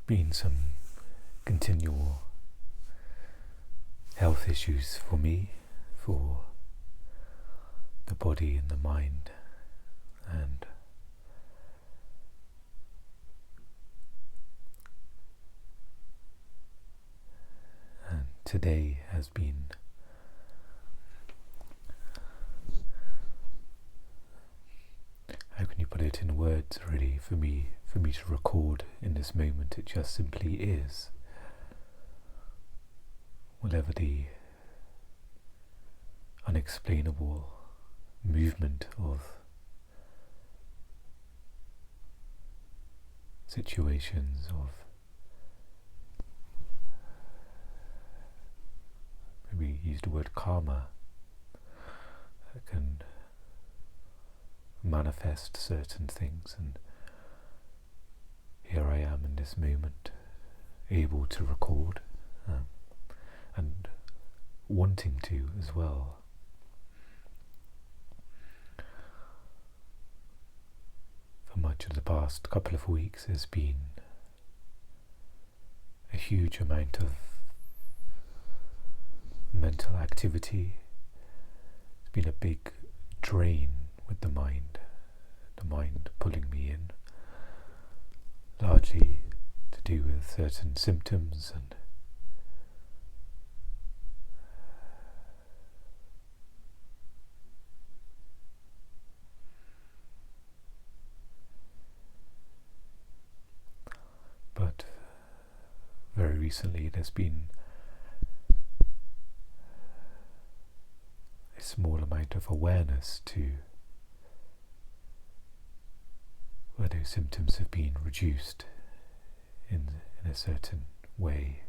been some continual health issues for me, for the body and the mind, and today has been how can you put it in words, really, for me to record in this moment. It just simply is. Whatever the unexplainable movement of situations, of maybe use the word karma, that can manifest certain things, and here I am in this moment, able to record, and wanting to as well. For much of the past couple of weeks there's been a huge amount of mental activity. It's been a big drain with the mind pulling me in, largely to do with certain symptoms and but very recently there's been a small amount of awareness to where those symptoms have been reduced in a certain way.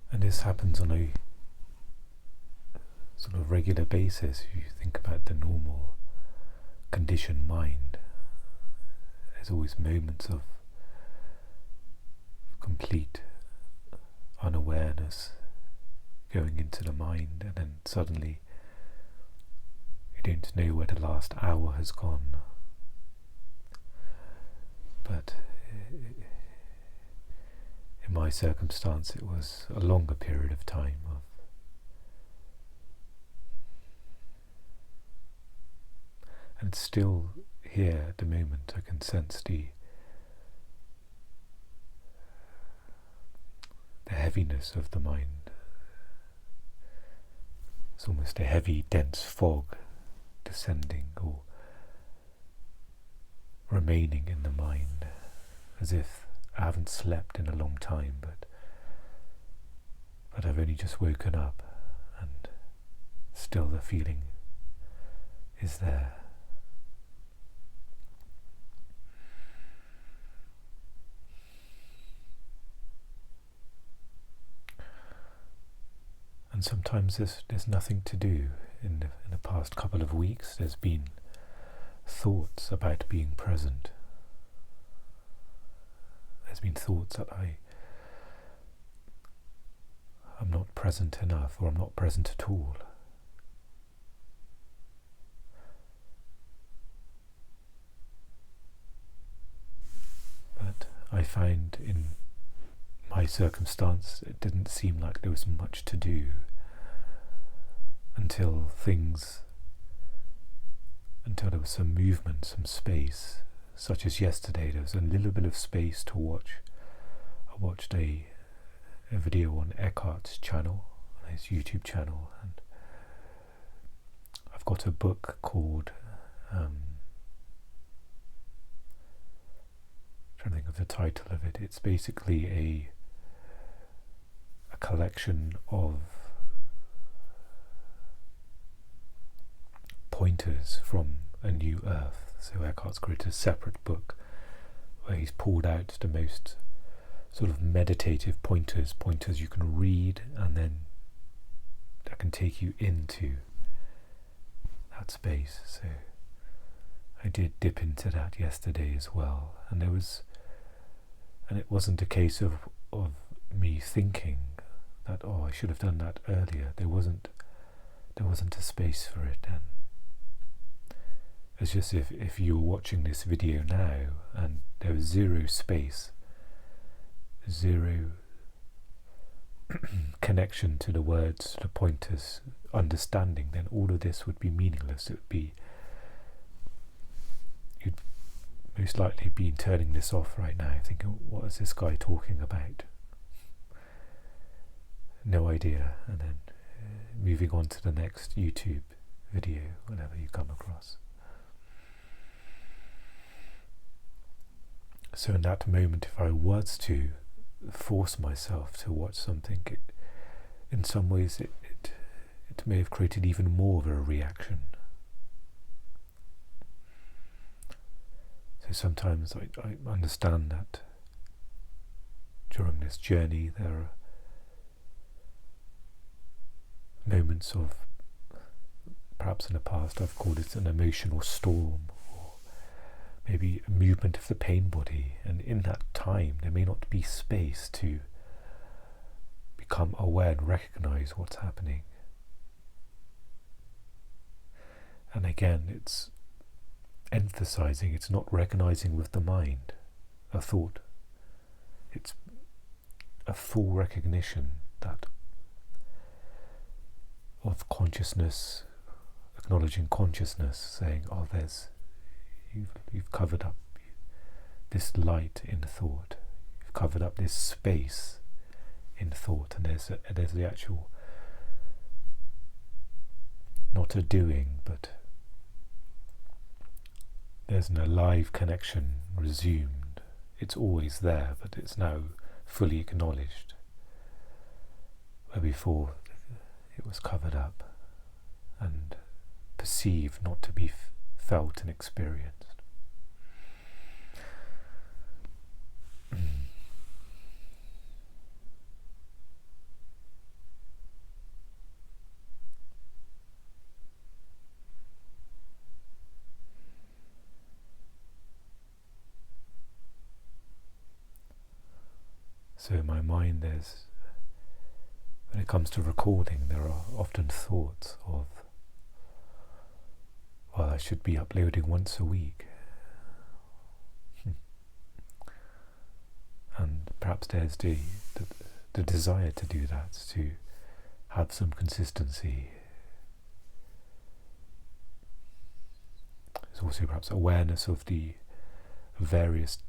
And this happens on a sort of regular basis. If you think about the normal conditioned mind, there's always moments of complete unawareness going into the mind, and then suddenly you don't know where the last hour has gone. But in my circumstance it was a longer period of time of and it's still here at the moment. I can sense the heaviness of the mind. It's almost a heavy, dense fog descending or remaining in the mind, as if I haven't slept in a long time, but I've only just woken up, and still the feeling is there. And sometimes there's nothing to do. In the past couple of weeks there's been thoughts about being present. There's been thoughts that I'm not present enough, or I'm not present at all. But I find in my circumstance it didn't seem like there was much to do until there was some movement, some space, such as yesterday. There was a little bit of space to watch. I watched a video on Eckhart's channel, on his YouTube channel, and I've got a book called trying to think of the title of it. It's basically a collection of pointers from A New Earth. So Eckhart's created a separate book where he's pulled out the most sort of meditative pointers you can read, and then that can take you into that space. So I did dip into that yesterday as well, and it wasn't a case of me thinking that, oh, I should have done that earlier. There wasn't a space for it then. It's just if you're watching this video now and there was zero space, zero connection to the words, to the pointers, understanding, then all of this would be meaningless. You'd most likely be turning this off right now, thinking, what is this guy talking about? No idea. And then moving on to the next YouTube video, whenever you come across. So in that moment, if I was to force myself to watch something, in some ways it may have created even more of a reaction. So sometimes I understand that during this journey there are moments of, perhaps in the past I've called it an emotional storm, or maybe a movement of the pain body, and in that time there may not be space to become aware and recognize what's happening. And again, it's emphasizing, it's not recognizing with the mind a thought, it's a full recognition that of consciousness, acknowledging consciousness, saying, oh, you've covered up this light in thought, you've covered up this space in thought, and there's the actual, not a doing, but there's an alive connection resumed. It's always there, but it's now fully acknowledged, where before it was covered up and perceived not to be felt and experienced. So in my mind when it comes to recording, there are often thoughts of, well, I should be uploading once a week. And perhaps there's the desire to do that, to have some consistency. There's also perhaps awareness of the various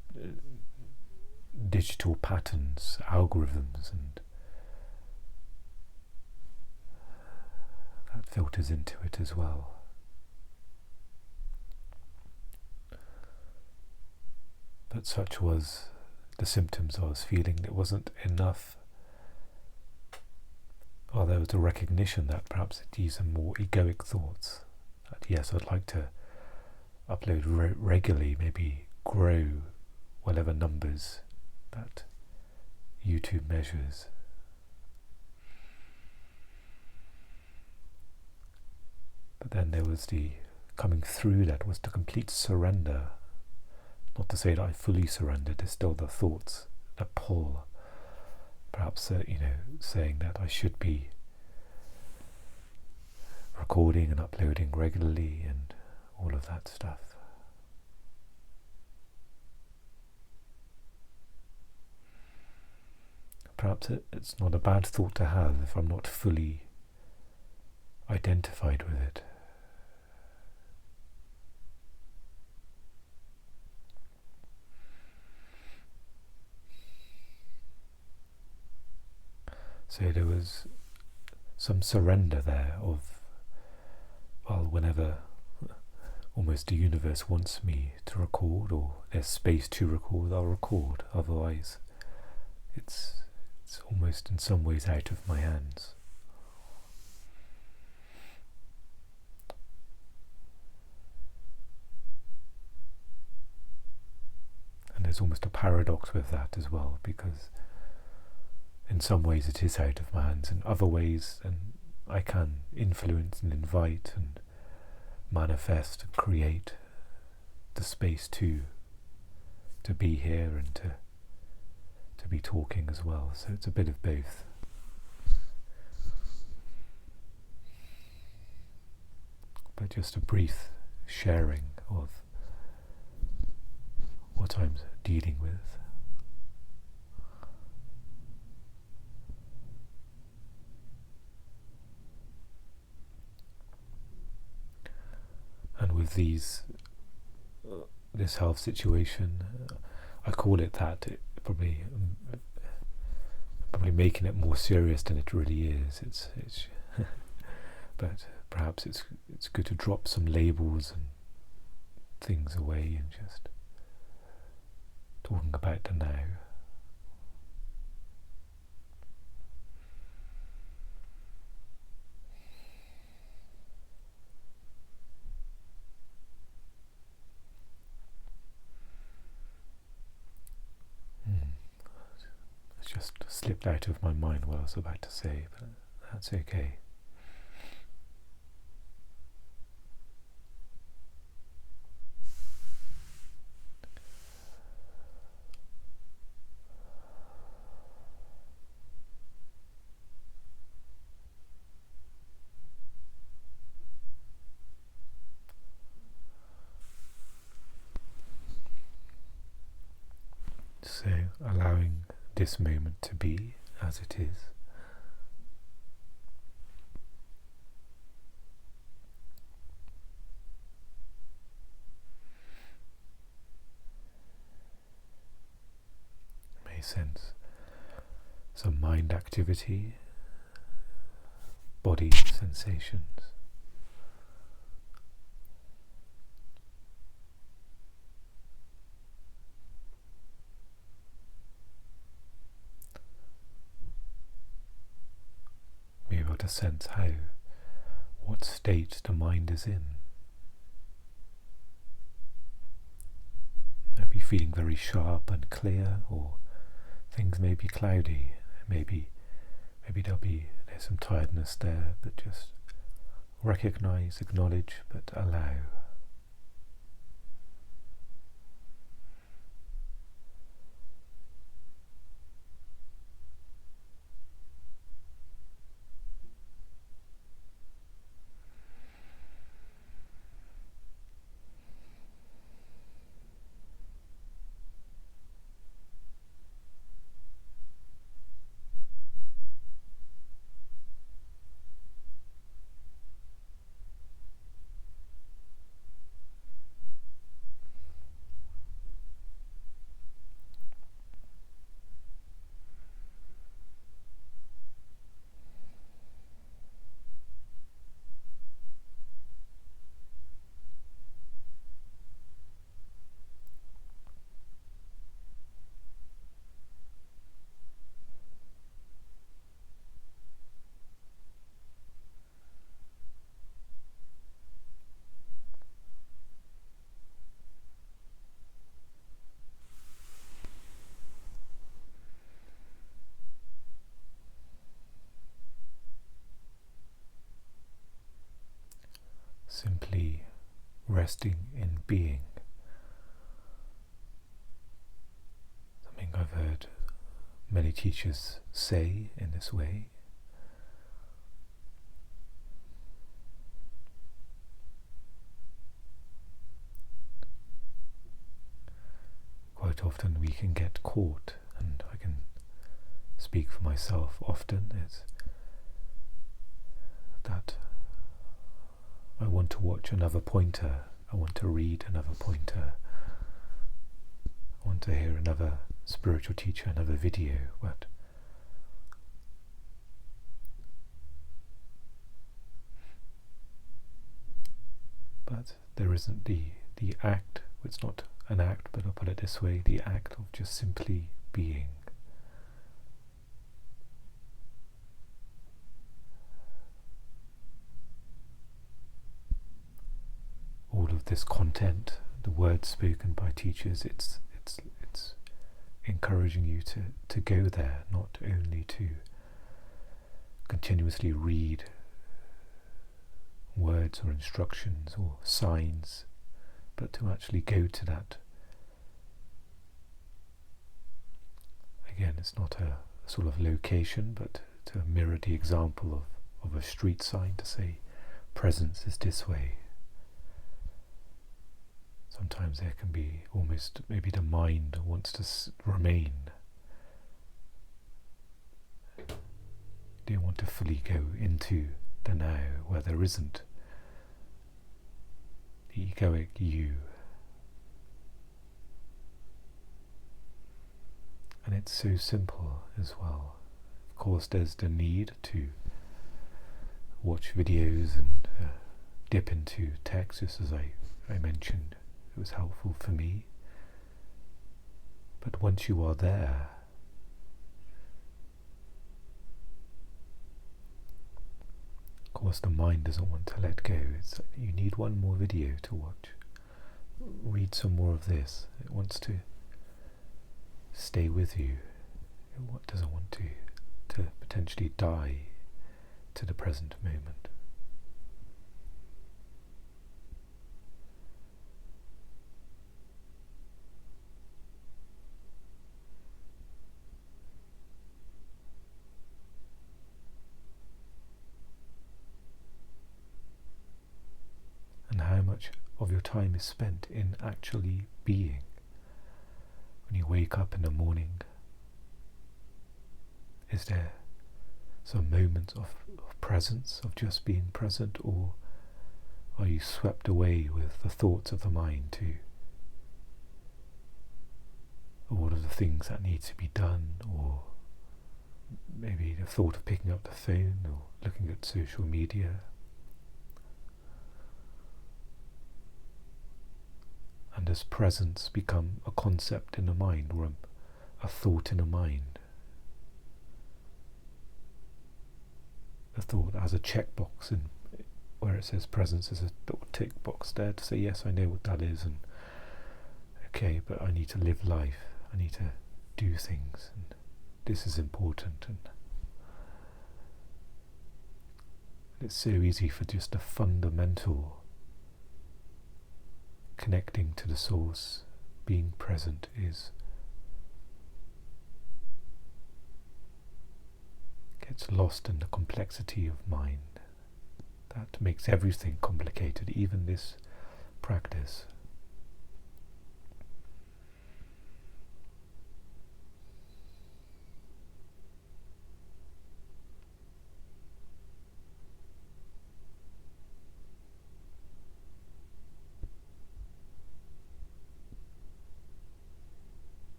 digital patterns, algorithms, and that filters into it as well. But such was the symptoms I was feeling. It wasn't enough. Or there was a recognition that perhaps these are more egoic thoughts. That yes, I'd like to upload regularly, maybe grow whatever numbers that YouTube measures. But then there was the coming through that was the complete surrender. Not to say that I fully surrendered, there's still the thoughts that pull. Perhaps, saying that I should be recording and uploading regularly and all of that stuff. Perhaps it's not a bad thought to have if I'm not fully identified with it. So there was some surrender there of, well, whenever almost the universe wants me to record, or there's space to record, I'll record. Otherwise, it's almost in some ways out of my hands. And there's almost a paradox with that as well, because in some ways it is out of my hands, in other ways and I can influence and invite and manifest and create the space to be here and to be talking as well. So it's a bit of both. But just a brief sharing of what I'm dealing with. And with this health situation, I call it that. Probably making it more serious than it really is. It's but perhaps it's good to drop some labels and things away and just talking about the now. It's just slipped out of my mind what I was about to say, but that's okay. So, allowing this moment to be as it is. May sense some mind activity, body sensations. Be able to sense what state the mind is in. Maybe feeling very sharp and clear, or things may be cloudy. Maybe there's some tiredness there, but just recognize, acknowledge, but allow. Simply resting in being. Something I've heard many teachers say in this way. Quite often we can get caught, and I can speak for myself often, is that I want to watch another pointer, I want to read another pointer, I want to hear another spiritual teacher, another video, but there isn't the act. It's not an act, but I'll put it this way, the act of just simply being. All of this content, the words spoken by teachers, it's encouraging you to go there, not only to continuously read words or instructions or signs but to actually go to that. Again, it's not a sort of location, but to mirror the example of a street sign to say presence is this way. Sometimes there can be almost maybe the mind wants to remain. They want to fully go into the now where there isn't the egoic you. And it's so simple as well. Of course, there's the need to watch videos and dip into text, just as I mentioned. It was helpful for me. But once you are there, of course the mind doesn't want to let go. You need one more video to watch. Read some more of this. It wants to stay with you. It doesn't want to potentially die to the present moment. And how much of your time is spent in actually being? When you wake up in the morning, is there some moments of presence, of just being present, or are you swept away with the thoughts of the mind to all of the things that need to be done, or maybe the thought of picking up the phone or looking at social media? And does presence become a concept in the mind, or a thought in the mind? The thought as a checkbox, and where it says presence, is a little tick box there to say, yes, I know what that is, and okay, but I need to live life, I need to do things, and this is important. And it's so easy for just a fundamental connecting to the source, being present, gets lost in the complexity of mind. That makes everything complicated, even this practice.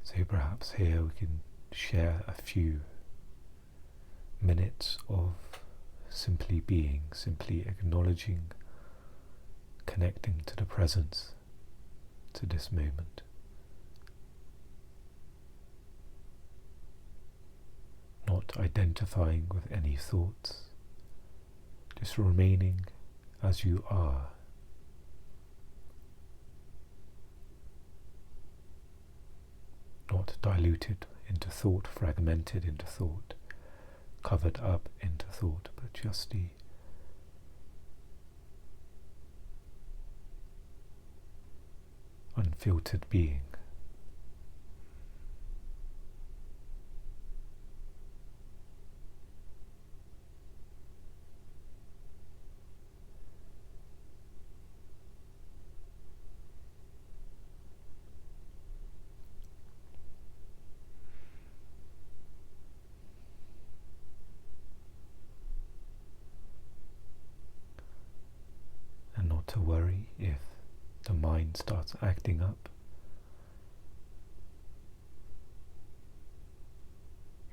So perhaps here we can share a few minutes of simply being, simply acknowledging, connecting to the presence, to this moment. Not identifying with any thoughts, just remaining as you are. Not diluted into thought, fragmented into thought, covered up into thought, but just the unfiltered being. To worry if the mind starts acting up.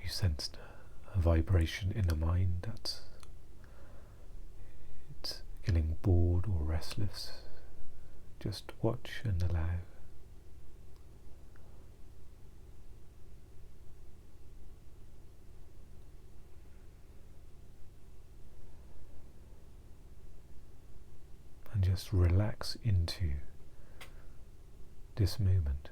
You sense a vibration in the mind that's it's getting bored or restless. Just watch and allow. And just relax into this moment.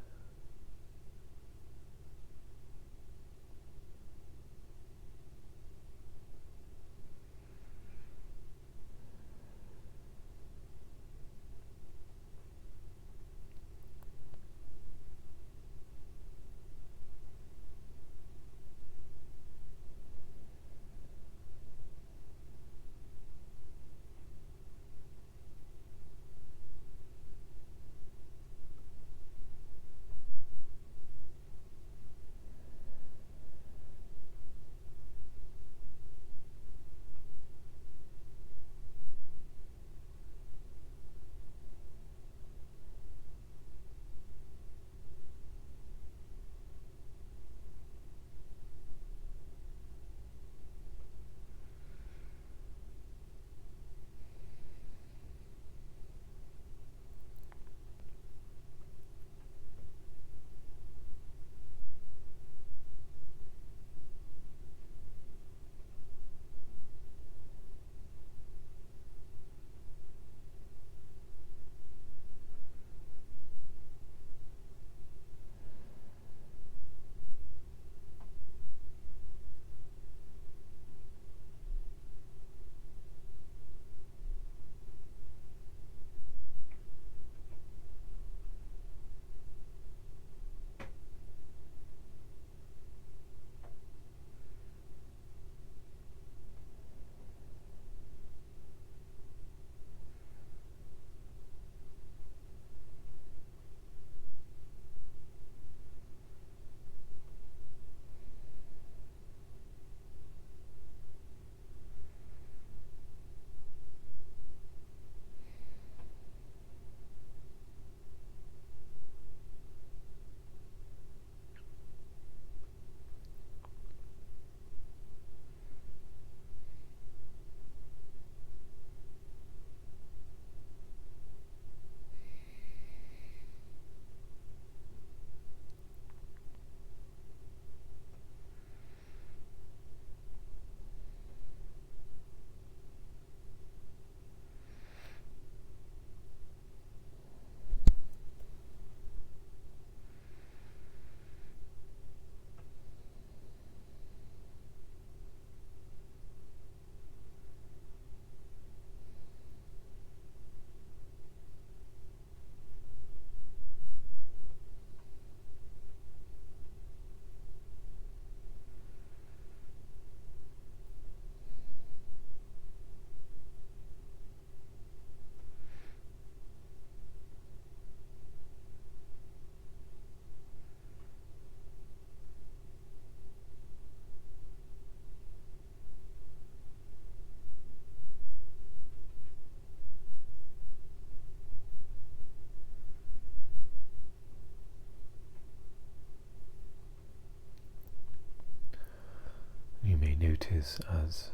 You may notice as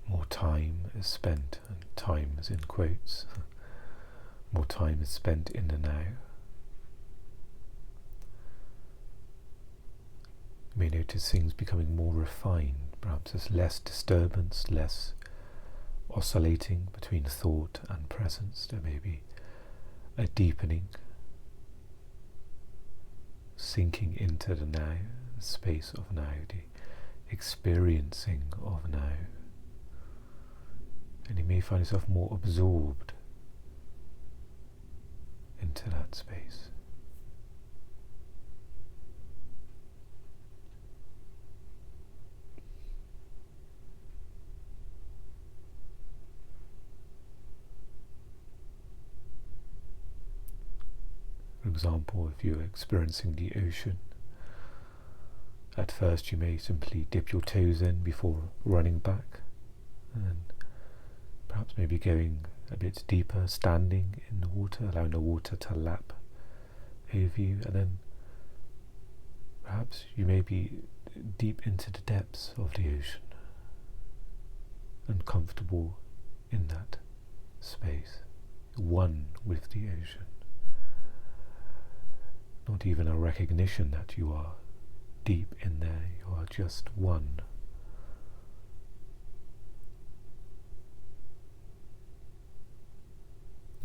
more time is spent, and time is in quotes, more time is spent in the now. You may notice things becoming more refined. Perhaps there's less disturbance, less oscillating between thought and presence. There may be a deepening, sinking into the now, the space of now, the experiencing of now. And you may find yourself more absorbed into that space. For example, if you're experiencing the ocean, at first you may simply dip your toes in before running back, and perhaps maybe going a bit deeper, standing in the water, allowing the water to lap over you, and then perhaps you may be deep into the depths of the ocean and comfortable in that space, one with the ocean. Not even a recognition that you are deep in there, you are just one.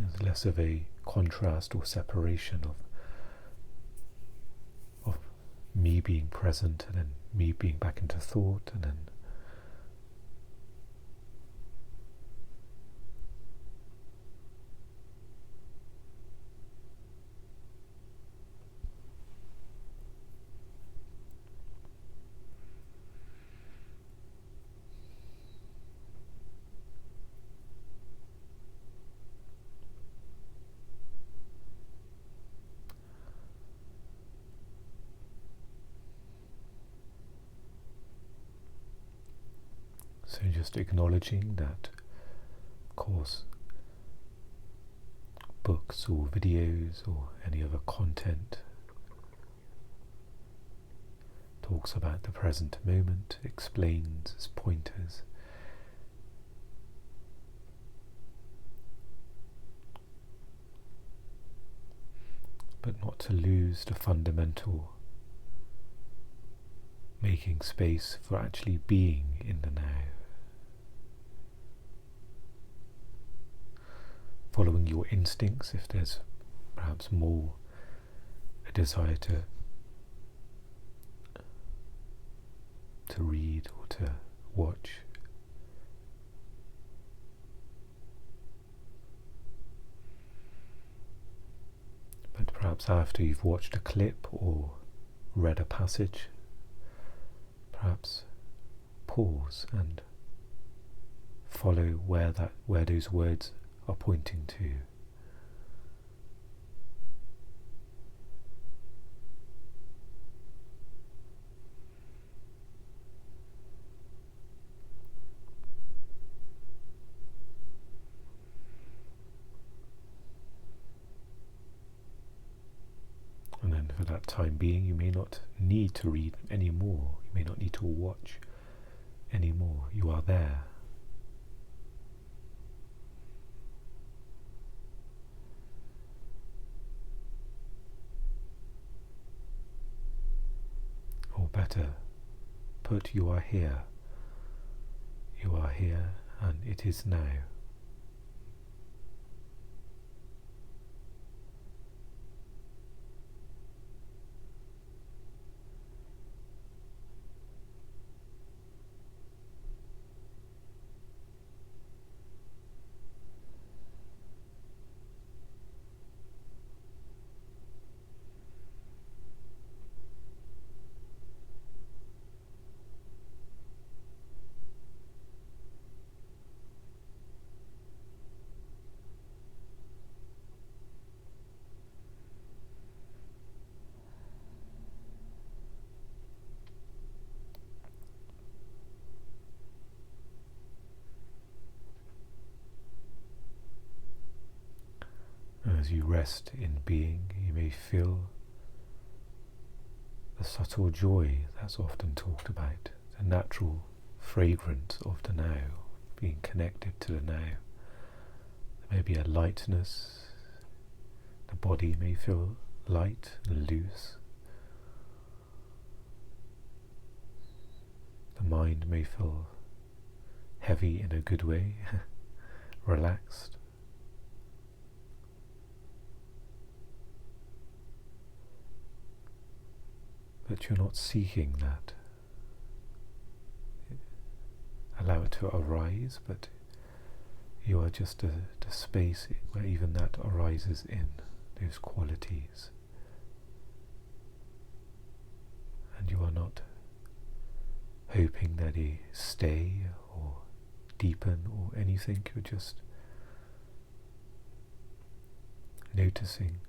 There's less of a contrast or separation of me being present and then me being back into thought, and then so just acknowledging that, of course, books or videos or any other content talks about the present moment, explains as pointers. But not to lose the fundamental making space for actually being in the now. Following your instincts, if there's perhaps more a desire to read or to watch. But perhaps after you've watched a clip or read a passage, perhaps pause and follow where those words are pointing to. And then for that time being, you may not need to read anymore. You may not need to watch anymore. You are there. Or better put, you are here. You are here, and it is now. As you rest in being, you may feel the subtle joy that's often talked about, the natural fragrance of the now, being connected to the now. There may be a lightness, the body may feel light and loose, the mind may feel heavy in a good way, relaxed. But you're not seeking that. Allow it to arise, but you are just the space where even that arises in, those qualities. And you are not hoping that they stay or deepen or anything. You're just noticing